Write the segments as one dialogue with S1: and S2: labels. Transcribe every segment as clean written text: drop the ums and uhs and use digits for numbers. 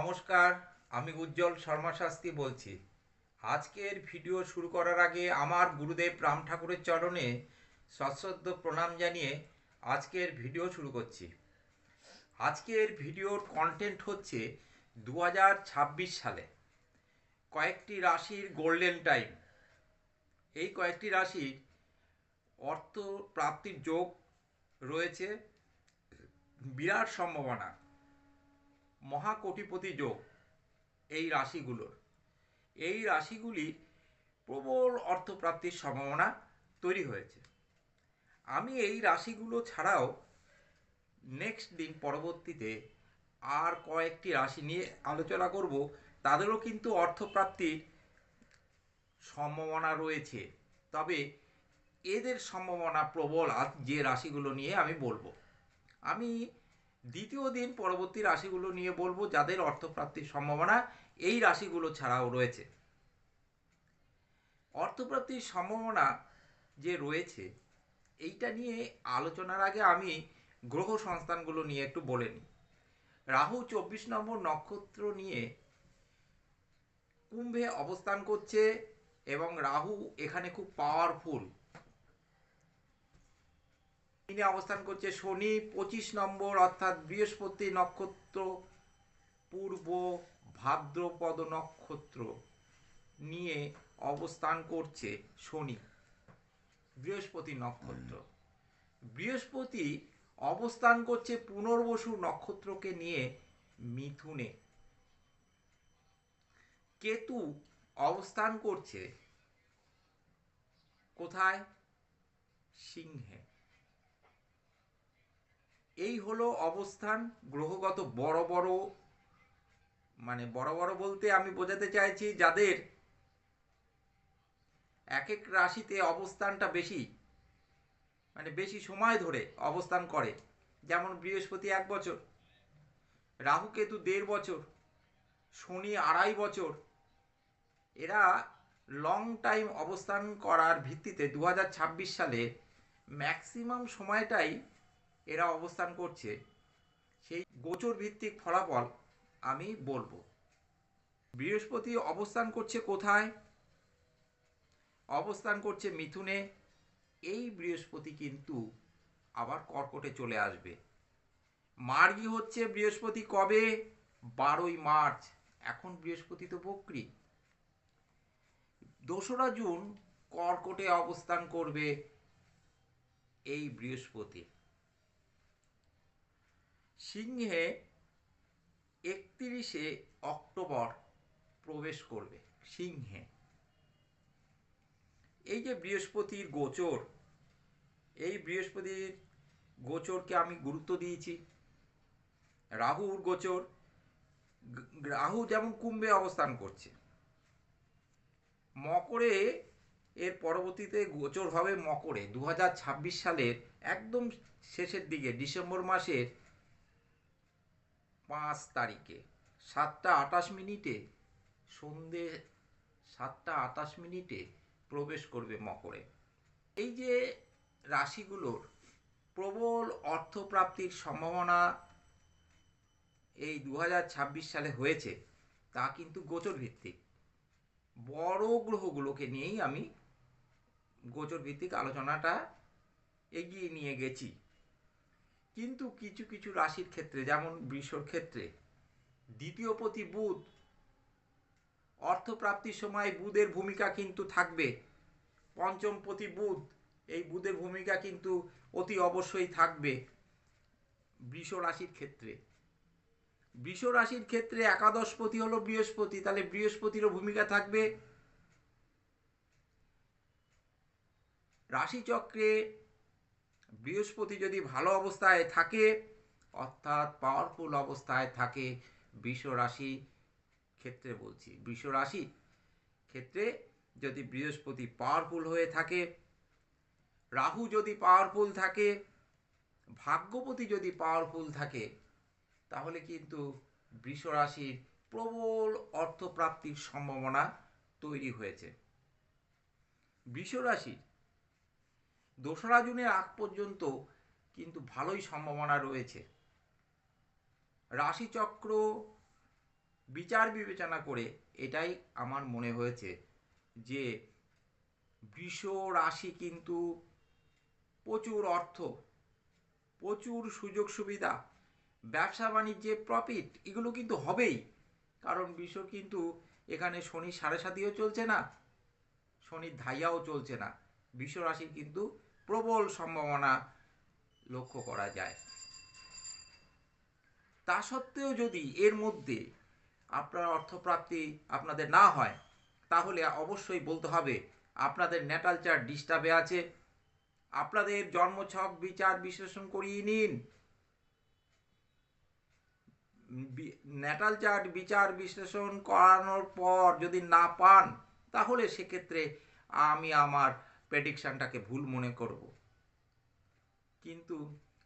S1: নমস্কার, আমি উজ্জ্বল শর্মা শাস্ত্রী বলছি। আজকের ভিডিও শুরু করার আগে আমার গুরুদেব রাম ঠাকুরের চরণে সশ্রদ্ধ প্রণাম জানিয়ে আজকের ভিডিও শুরু করছি। আজকের ভিডিওর কন্টেন্ট হচ্ছে 2026 সালে কয়েকটি রাশির গোল্ডেন টাইম। এই কয়েকটি রাশির অর্থ প্রাপ্তির যোগ রয়েছে, বিরাট সম্ভাবনা, মহাকোটিপতি যোগ এই রাশিগুলোর। এই রাশিগুলির প্রবল অর্থপ্রাপ্তির সম্ভাবনা তৈরি হয়েছে। আমি এই রাশিগুলো ছাড়াও নেক্সট দিন পরবর্তীতে আর কয়েকটি রাশি নিয়ে আলোচনা করব, তাদেরও কিন্তু অর্থপ্রাপ্তির সম্ভাবনা রয়েছে। তবে এদের সম্ভাবনা প্রবল যে রাশিগুলো নিয়ে আমি বলবো। আমি দ্বিতীয় দিন পরবর্তী রাশিগুলো নিয়ে বলবো যাদের অর্থপ্রাপ্তির সম্ভাবনা এই রাশিগুলো ছাড়াও রয়েছে। অর্থপ্রাপ্তির সম্ভাবনা যে রয়েছে এইটা নিয়ে আলোচনার আগে আমি গ্রহ সংস্থানগুলো নিয়ে একটু বলে নিই। রাহু 24 নম্বর নক্ষত্র নিয়ে কুম্ভে অবস্থান করছে এবং রাহু এখানে খুব পাওয়ারফুল। তিনি অবস্থান করছে শনি 25 নম্বর অর্থাৎ বৃহস্পতি নক্ষত্র, পূর্ব ভাদ্রপদ নক্ষত্র নিয়ে অবস্থান করছে শনি, বৃহস্পতি নক্ষত্র। বৃহস্পতি অবস্থান করছে পুনর্বসু নক্ষত্রকে নিয়ে মিথুনে। কেতু অবস্থান করছে কোথায়? সিংহে। এই হলো অবস্থান গ্রহগত। বড় বড় বড় বড় বলতে আমি বোঝাতে চাইছি যাদের এক এক রাশিতে অবস্থানটা বেশি, বেশি সময় ধরে অবস্থান করে। যেমন বৃহস্পতি 1 বছর, রাহু কেতু 1.5 বছর, শনি 2.5 বছর। এরা লং টাইম অবস্থান করার ভিত্তিতে 2026 সালে ম্যাক্সিমাম সময়টাই এরা অবস্থান করছে। সেই গোচর ভিত্তিক ফলাফল আমি বলবো। বৃহস্পতি অবস্থান করছে কোথায়? অবস্থান করছে মিথুনে। এই বৃহস্পতি কিন্তু আবার কর্কটে চলে আসবে। মার্গী হচ্ছে বৃহস্পতি কবে? 12ই মার্চ। এখন বৃহস্পতি তো বক্রী। 2রা জুন কর্কটে অবস্থান করবে এই বৃহস্পতি। সিংহে 31শে অক্টোবর প্রবেশ করবে সিংহে। এই যে বৃহস্পতির গোচর, এই বৃহস্পতির গোচরকে আমি গুরুত্ব দিয়েছি। রাহুর গোচর, রাহু যেমন কুম্ভে অবস্থান করছে, মকরে এর পরবর্তীতে গোচর হবে মকরে 2026 সালের একদম শেষের দিকে, ডিসেম্বর মাসের 5 তারিখে 7টা 28 মিনিটে, সন্ধে 7টা 28 মিনিটে প্রবেশ করবে মকরে। এই যে রাশিগুলোর প্রবল অর্থপ্রাপ্তির সম্ভাবনা এই 2026 সালে হয়েছে, তা কিন্তু গোচর ভিত্তিক। বড় গ্রহগুলোকে নিয়েই আমি গোচর ভিত্তিক আলোচনাটা এগিয়ে নিয়ে গেছি। কিন্তু কিছু কিছু রাশির ক্ষেত্রে, যেমন বৃষর ক্ষেত্রে দ্বিতীয় পতি বুধ, অর্থপ্রাপ্তির সময় বুধের ভূমিকা কিন্তু থাকবে। পঞ্চম পতি বুধ, এই বুধের ভূমিকা কিন্তু অতি অবশ্যই থাকবে বৃষ রাশির ক্ষেত্রে। বৃষ রাশির ক্ষেত্রে একাদশপতি হলো বৃহস্পতি, তাহলে বৃহস্পতিরও ভূমিকা থাকবে। রাশিচক্রে বৃহস্পতি যদি ভালো অবস্থায় থাকে, অর্থাৎ পাওয়ারফুল অবস্থায় থাকে, বৃষ রাশি ক্ষেত্রে বলছি, বৃষ রাশি ক্ষেত্রে যদি বৃহস্পতি পাওয়ারফুল হয়ে থাকে, রাহু যদি পাওয়ারফুল থাকে, ভাগ্যপতি যদি পাওয়ারফুল থাকে, তাহলে কিন্তু বৃষ রাশির প্রবল অর্থপ্রাপ্তির সম্ভাবনা তৈরি হয়েছে। বৃষ রাশির 2রা জুনের আগ পর্যন্ত কিন্তু ভালোই সম্ভাবনা রয়েছে। রাশিচক্র বিচার বিবেচনা করে এটাই আমার মনে হয়েছে যে বৃষ রাশি কিন্তু প্রচুর অর্থ, প্রচুর সুযোগ সুবিধা, ব্যবসা বাণিজ্যে প্রফিট এগুলো কিন্তু হবেই। কারণ বৃষ কিন্তু এখানে শনি 7.5ও চলছে না, শনির ধাইয়াও চলছে না। বৃষ রাশির কিন্তু প্রবল সম্ভাবনা লক্ষ্য করা যায়। তা সত্ত্বেও যদি এর মধ্যে আপনার অর্থপ্রাপ্তি আপনাদের না হয়, তাহলে অবশ্যই বলতে হবে আপনাদের ন্যাটাল চার্ট ডিস্টার্বে আছে। আপনাদের জন্মছক বিচার বিশ্লেষণ করিয়ে নিন। ন্যাটাল চার্ট বিচার বিশ্লেষণ করানোর পর যদি না পান, তাহলে সেক্ষেত্রে আমি আমার প্রেডিকশানটাকে ভুল মনে করব। কিন্তু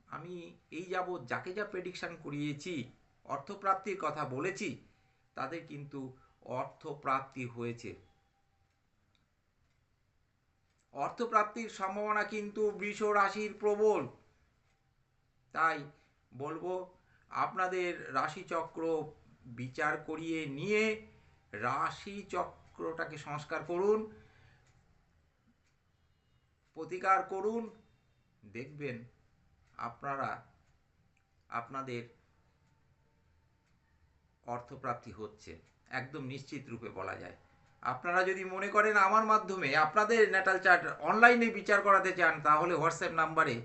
S1: আমি এই যাবৎ যাকে যা প্রেডিকশান করিয়েছি, অর্থপ্রাপ্তির কথা বলেছি, তাদের কিন্তু অর্থপ্রাপ্তি হয়েছে। অর্থপ্রাপ্তির সম্ভাবনা কিন্তু বৃষ রাশির প্রবল। তাই বলবো আপনাদের রাশিচক্র বিচার করিয়ে নিয়ে রাশিচক্রটাকে সংস্কার করুন, প্রতিকার করুন, দেখবেন আপনারা আপনাদের অর্থপ্রাপ্তি হচ্ছে, একদম নিশ্চিত রূপে বলা যায়। আপনারা যদি মনে করেন আমার মাধ্যমে আপনাদের ন্যাটাল চার্ট অনলাইনে বিচার করাতে চান, তাহলে হোয়াটসঅ্যাপ নাম্বারে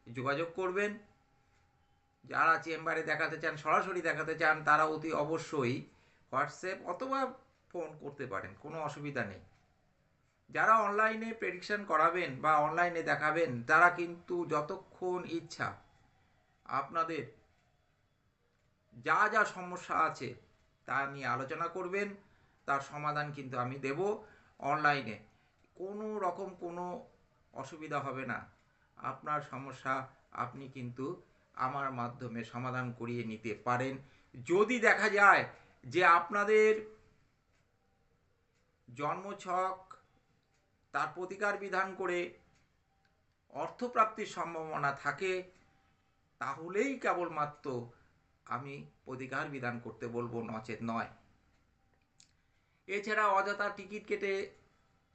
S1: যোগাযোগ করবেন। যারা চেম্বারে দেখাতে চান, সরাসরি দেখাতে চান, তারা অতি অবশ্যই হোয়াটসঅ্যাপ অথবা ফোন করতে পারেন, কোনো অসুবিধা নেই। যারা অনলাইনে প্রেডিকশন করাবেন বা অনলাইনে দেখাবেন, তারা কিন্তু যতক্ষণ ইচ্ছা আপনাদের যা যা সমস্যা আছে তা নিয়ে আলোচনা করবেন, তার সমাধান কিন্তু আমি দেব অনলাইনে। কোনো রকম কোনো অসুবিধা হবে না। আপনার সমস্যা আপনি কিন্তু আমার মাধ্যমে সমাধান করিয়ে নিতে পারেন। যদি দেখা যায় যে আপনাদের জন্মছক তার প্রতিকার বিধান করে অর্থপ্রাপ্তির সম্ভাবনা থাকে, তাহলেই কেবলমাত্র আমি প্রতিকার বিধান করতে বলবো, নচেত নয়। এছাড়া অযথা টিকিট কেটে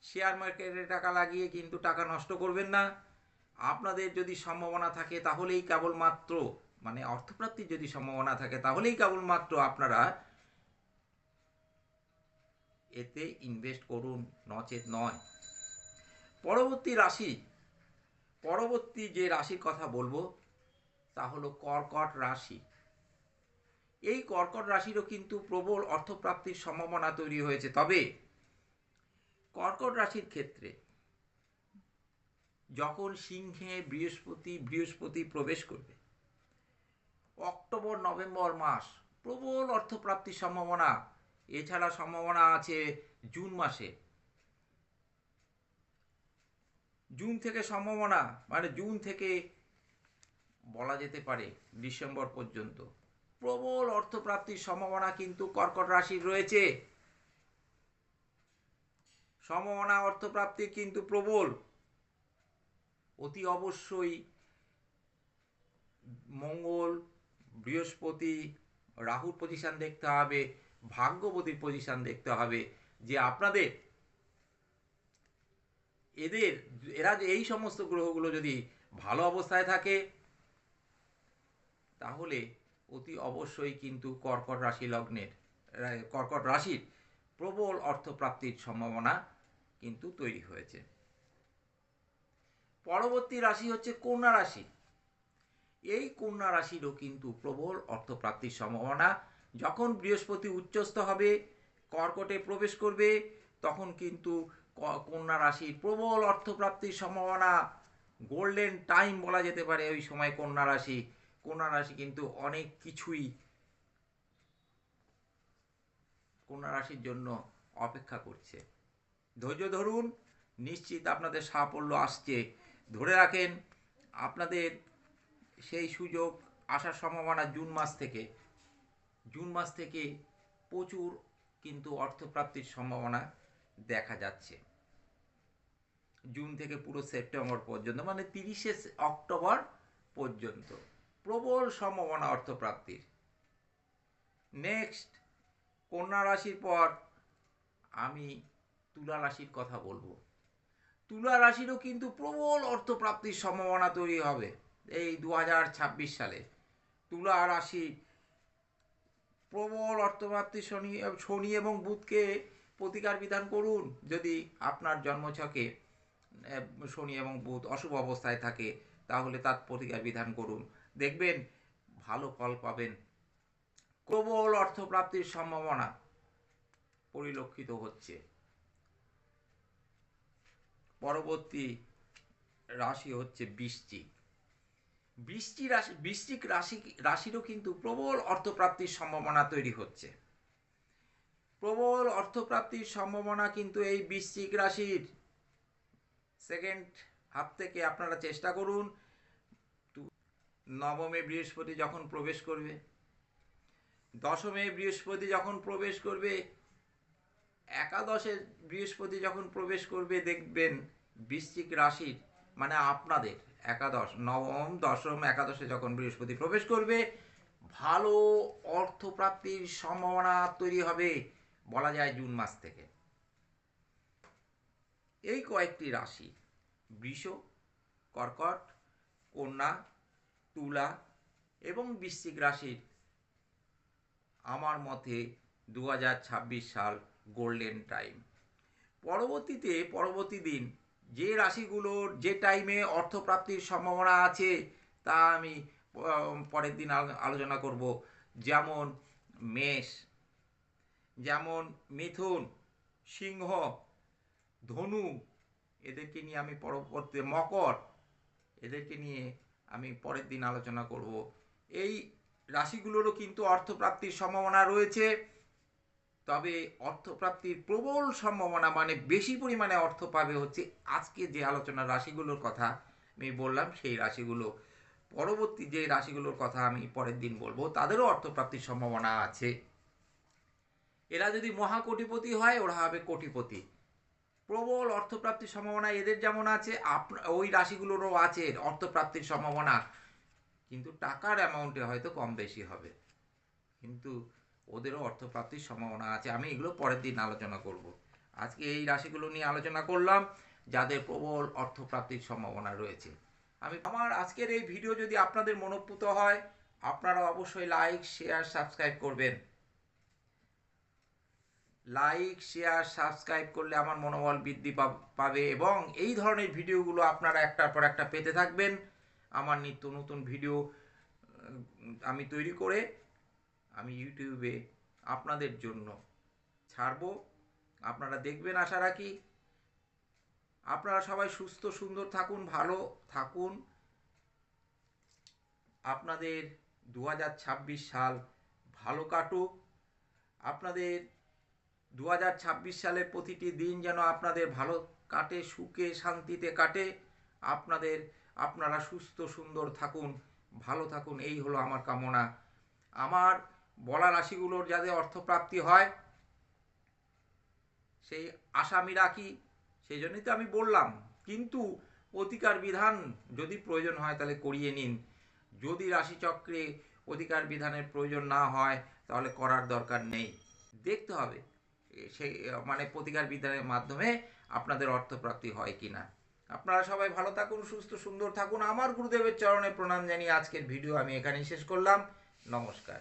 S1: শেয়ার মার্কেটে টাকা লাগিয়ে কিন্তু টাকা নষ্ট করবেন না। আপনাদের যদি সম্ভাবনা থাকে তাহলেই কেবলমাত্র, মানে অর্থপ্রাপ্তির যদি সম্ভাবনা থাকে, তাহলেই কেবলমাত্র আপনারা এতে ইনভেস্ট করুন, নচেত নয়। পরবর্তী যে রাশির কথা বলবো তা হলো কর্কট রাশি। এই কর্কট রাশিরও কিন্তু প্রবল অর্থপ্রাপ্তির সম্ভাবনা তৈরি হয়েছে। তবে কর্কট রাশির ক্ষেত্রে যখন সিংহে বৃহস্পতি প্রবেশ করবে, অক্টোবর নভেম্বর মাস প্রবল অর্থপ্রাপ্তির সম্ভাবনা। এছাড়া সম্ভাবনা আছে জুন মাসে, জুন থেকে সম্ভাবনা, মানে জুন থেকে বলা যেতে পারে ডিসেম্বর পর্যন্ত প্রবল অর্থপ্রাপ্তির সম্ভাবনা কিন্তু কর্কট রাশির রয়েছে। সম্ভাবনা অর্থপ্রাপ্তির কিন্তু প্রবল। অতি অবশ্যই মঙ্গল, বৃহস্পতি, রাহুর পজিশন দেখতে হবে, ভাগ্যবতীর পজিশন দেখতে হবে, যে আপনাদের এরা যে এই সমস্ত গ্রহগুলো যদি ভালো অবস্থায় থাকে, তাহলে অতি অবশ্যই কিন্তু কর্কট রাশির প্রবল অর্থপ্রাপ্তির সম্ভাবনা কিন্তু তৈরি হয়েছে। পরবর্তী রাশি হচ্ছে কন্যা রাশি। এই কন্যা রাশিরও কিন্তু প্রবল অর্থপ্রাপ্তির সম্ভাবনা। যখন বৃহস্পতি উচ্চস্থ হবে, কর্কটে প্রবেশ করবে, তখন কিন্তু কন্যা রাশির প্রবল অর্থপ্রাপ্তির সম্ভাবনা, গোল্ডেন টাইম বলা যেতে পারে ওই সময়। কন্যা রাশি কিন্তু অনেক কিছুই কন্যা রাশির জন্য অপেক্ষা করছে। ধৈর্য ধরুন, নিশ্চিত আপনাদের সাফল্য আসছে। ধরে রাখেন, আপনাদের সেই সুযোগ আসার সম্ভাবনা জুন মাস থেকে প্রচুর কিন্তু অর্থপ্রাপ্তির সম্ভাবনা দেখা যাচ্ছে। জুন থেকে পুরো সেপ্টেম্বর পর্যন্ত, মানে 30শে অক্টোবর পর্যন্ত প্রবল সম্ভাবনা অর্থপ্রাপ্তির। নেক্সট কন্যা রাশির পর আমি তুলা রাশির কথা বলবো। তুলা রাশিরও কিন্তু প্রবল অর্থপ্রাপ্তির সম্ভাবনা তৈরি হবে এই 2026 সালে। তুলা রাশি প্রবল অর্থপ্রাপ্তি শনি এবং বুধকে প্রতিকার বিধান করুন। যদি আপনার জন্মছকে শনি এবং বুধ অশুভ অবস্থায় থাকে তাহলে তার প্রতিকার বিধান করুন, দেখবেন ভালো ফল পাবেন। প্রবল অর্থপ্রাপ্তির সম্ভাবনা পরিলক্ষিত হচ্ছে। পরবর্তী রাশি হচ্ছে বৃশ্চিক। বৃশ্চিক রাশিরও কিন্তু প্রবল অর্থপ্রাপ্তির সম্ভাবনা তৈরি হচ্ছে। প্রবল অর্থপ্রাপ্তির সম্ভাবনা কিন্তু এই বৃশ্চিক রাশির সেকেন্ড হাফ থেকে আপনারা চেষ্টা করুন। নবমে বৃহস্পতি যখন প্রবেশ করবে, দশমে বৃহস্পতি যখন প্রবেশ করবে, একাদশে বৃহস্পতি যখন প্রবেশ করবে, দেখবেন বৃশ্চিক রাশির মানে আপনাদের একাদশ, নবম, দশম, একাদশে যখন বৃহস্পতি প্রবেশ করবে, ভালো অর্থপ্রাপ্তির সম্ভাবনা তৈরি হবে বলা যায় জুন মাস থেকে। এই কয়েকটি রাশি বৃষ, কর্কট, কন্যা, তুলা এবং বৃশ্চিক রাশির আমার মতে 2026 সাল গোল্ডেন টাইম। পরবর্তী দিন যে রাশিগুলোর যে টাইমে অর্থপ্রাপ্তির সম্ভাবনা আছে তা আমি পরের দিন আলোচনা করব। যেমন মেষ, যেমন মিথুন, সিংহ, ধনু, এদেরকে নিয়ে আমি পরবর্তী মকর, এদেরকে নিয়ে আমি পরের দিন আলোচনা করব। এই রাশিগুলোরও কিন্তু অর্থপ্রাপ্তির সম্ভাবনা রয়েছে, তবে অর্থপ্রাপ্তির প্রবল সম্ভাবনা মানে বেশি পরিমাণে অর্থ পাবে হচ্ছে আজকে যে আলোচনার রাশিগুলোর কথা আমি বললাম, সেই রাশিগুলো। পরবর্তী যে রাশিগুলোর কথা আমি পরের দিন বলবো তাদেরও অর্থপ্রাপ্তির সম্ভাবনা আছে। এরা যদি মহাকোটিপতি হয় ওরা হবে কোটিপতি। প্রবল অর্থপ্রাপ্তির সম্ভাবনা এদের যেমন আছে, ওই রাশিগুলোরও আছে অর্থপ্রাপ্তির সম্ভাবনা, কিন্তু টাকার অ্যামাউন্টে হয়তো কম বেশি হবে, কিন্তু ওদেরও অর্থপ্রাপ্তির সম্ভাবনা আছে। আমি এগুলো পরের দিন আলোচনা করব। আজকে এই রাশিগুলো নিয়ে আলোচনা করলাম যাদের প্রবল অর্থপ্রাপ্তির সম্ভাবনা রয়েছে। আমার আজকের এই ভিডিও যদি আপনাদের মনোপুত হয়, আপনারা অবশ্যই লাইক, শেয়ার, সাবস্ক্রাইব করবেন। লাইক, শেয়ার, সাবস্ক্রাইব করলে আমার মনোবল বৃদ্ধি পাবে এবং এই ধরনের ভিডিওগুলো আপনারা একটার পর একটা পেতে থাকবেন। আমার নিত্য নতুন ভিডিও আমি তৈরি করে আমি ইউটিউবে আপনাদের জন্য ছাড়বো, আপনারা দেখবেন আশা রাখি। আপনারা সবাই সুস্থ সুন্দর থাকুন, ভালো থাকুন। আপনাদের 2026 সাল ভালো কাটুক। আপনাদের 2026 সালের প্রতিটি দিন যেন আপনাদের ভালো কাটে, সুখে শান্তিতে কাটে। আপনারা সুস্থ সুন্দর থাকুন, ভালো থাকুন, এই হলো আমার কামনা। আমার বলা রাশিগুলোর যাতে অর্থপ্রাপ্তি হয় সেই আশা আমি রাখি, সেই জন্যই তো আমি বললাম। কিন্তু প্রতিকার বিধান যদি প্রয়োজন হয় তাহলে করিয়ে নিন। যদি রাশিচক্রে প্রতিকার বিধানের প্রয়োজন না হয় তাহলে করার দরকার নেই। দেখতে হবে সেই মানে প্রতিকার বিধানের মাধ্যমে আপনাদের অর্থপ্রাপ্তি হয় কি না। আপনারা সবাই ভালো থাকুন, সুস্থ সুন্দর থাকুন। আমার গুরুদেবের চরণে প্রণাম জানিয়ে আজকের ভিডিও আমি এখানেই শেষ করলাম। নমস্কার।